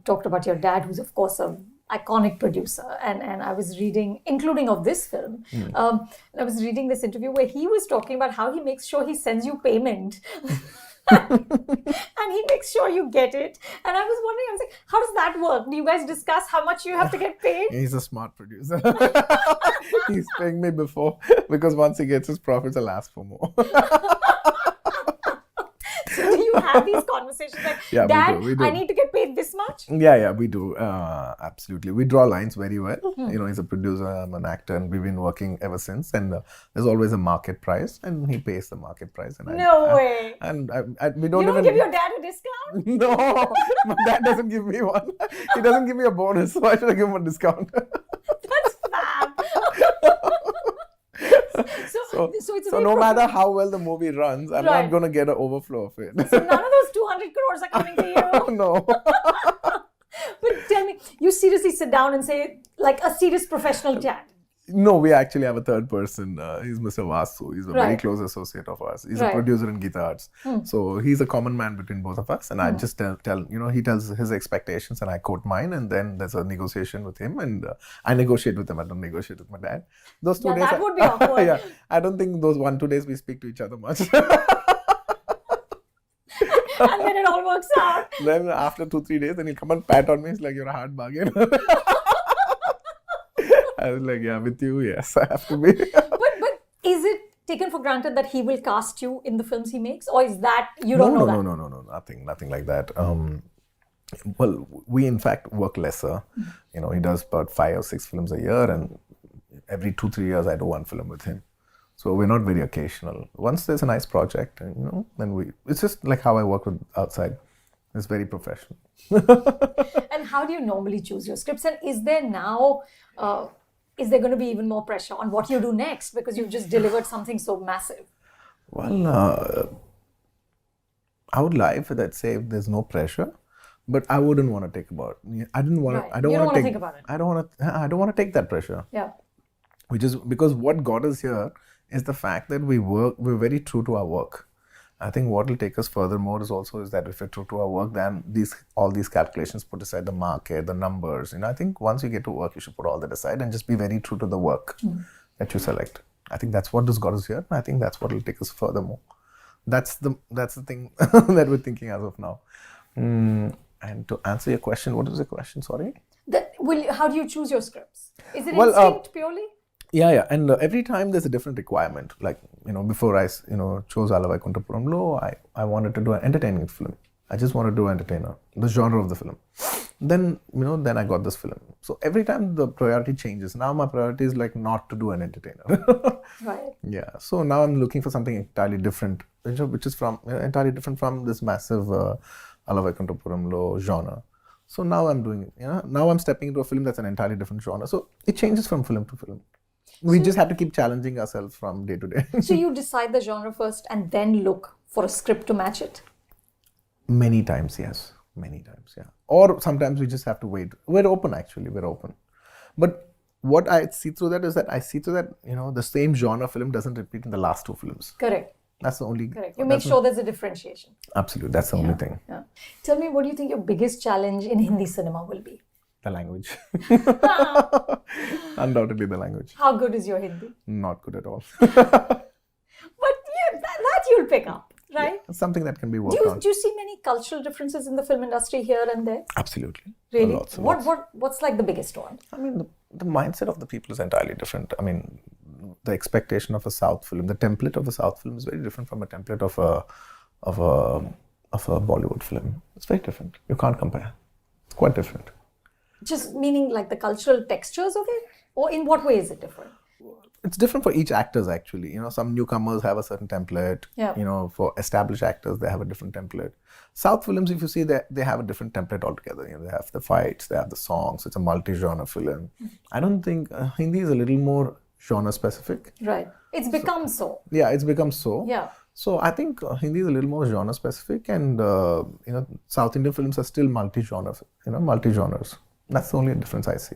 talked about your dad, who's of course a iconic producer, and I was reading, including of this film, I was reading this interview where he was talking about how he makes sure he sends you payment. And he makes sure you get it. And I was wondering, I was like, how does that work? Do you guys discuss how much you have to get paid? He's a smart producer. He's paying me before, because once he gets his profits, I'll ask for more. So do you have these conversations like, Yeah, Dad, we do. I need to get paid this much? Yeah, we do. Absolutely. We draw lines very well. He's a producer, I'm an actor, and we've been working ever since. And there's always a market price, and he pays the market price. And No way. And we don't You don't even give your dad a discount? No, my dad doesn't give me one. He doesn't give me a bonus. So why should I give him a discount? That's fab. So it's a very no matter how well the movie runs, I'm Right. not going to get an overflow of it. So none of those 200 crores are coming to you. No. But tell me, you seriously sit down and say, like a serious professional dad. No, we actually have a third person. He's Mr. Vasu. He's a very Right. close associate of ours. He's Right. a producer in Geeta Arts. So he's a common man between both of us. And I just tell, he tells his expectations and I quote mine. And then there's a negotiation with him. And I negotiate with him. I don't negotiate with my dad. Those 2 Yeah, days. that would be awkward. Yeah, I don't think those 1-2 days we speak to each other much. And then it all works out. Then after 2-3 days, then he'll come and pat on me. He's like, you're a hard bargain. I was like, yeah, with you, yes, I have to be. But is it taken for granted that he will cast you in the films he makes? Or is that, you don't know that? No, nothing like that. Well, we in fact work lesser. He does about 5 or 6 films a year, and every 2-3 years I do one film with him. So we're not very occasional. Once there's a nice project, and then it's just like how I work with outside. It's very professional. And how do you normally choose your scripts? And is there now, is there going to be even more pressure on what you do next? Because you've just delivered something so massive. Well, I would lie if I'd say there's no pressure, but I wouldn't want to take about. I didn't want to. Right. I don't You want to think about it. I don't want to take that pressure. Yeah. Which is because what got us here is the fact that we're very true to our work. I think what will take us furthermore is that if we're true to our work, then all these calculations put aside, the market, the numbers. I think once you get to work, you should put all that aside and just be very true to the work that you select. I think that's what has got us here. And I think that's what will take us furthermore. That's the thing that we're thinking as of now. And to answer your question, what was the question? Sorry. How do you choose your scripts? Is it Well, instinct purely? Yeah. And every time there's a different requirement. Like, before I, chose Ala Vaikunthapurramuloo, I wanted to do an entertaining film. I just wanted to do entertainer, the genre of the film. Then, then I got this film. So every time the priority changes. Now my priority is like not to do an entertainer. Right. Yeah. So now I'm looking for something entirely different, which is entirely different from this massive Ala Vaikunthapurramuloo genre. So now I'm doing it. Now I'm stepping into a film that's an entirely different genre. So it changes from film to film. We just have to keep challenging ourselves from day to day. So you decide the genre first and then look for a script to match it? Many times, yes. Many times, yeah. Or sometimes we just have to wait. We're open, actually. We're open. But what I see through that is that the same genre film doesn't repeat in the last 2 films. Correct. That's the only... Correct. You make sure there's a differentiation. Absolutely. That's the only thing. Yeah. Tell me, what do you think your biggest challenge in Hindi cinema will be? The language. Undoubtedly the language. How good is your Hindi? Not good at all. But yeah, that you'll pick up, right? It's something that can be worked on. Do you see many cultural differences in the film industry here and there? Absolutely. Really? Lots. What's like the biggest one? I mean, the mindset of the people is entirely different. I mean, the expectation of a South film, the template of a South film is very different from a template of a Bollywood film. It's very different. You can't compare. It's quite different. Just meaning like the cultural textures of it? Or in what way is it different? It's different for each actors, actually. Some newcomers have a certain template. Yeah. For established actors, they have a different template. South films, if you see, they have a different template altogether. They have the fights, they have the songs. It's a multi-genre film. I don't think Hindi is a little more genre specific. Right. It's become so. Yeah, it's become so. Yeah. So I think Hindi is a little more genre specific, and South Indian films are still multi-genres. Multi-genres. That's the only difference I see.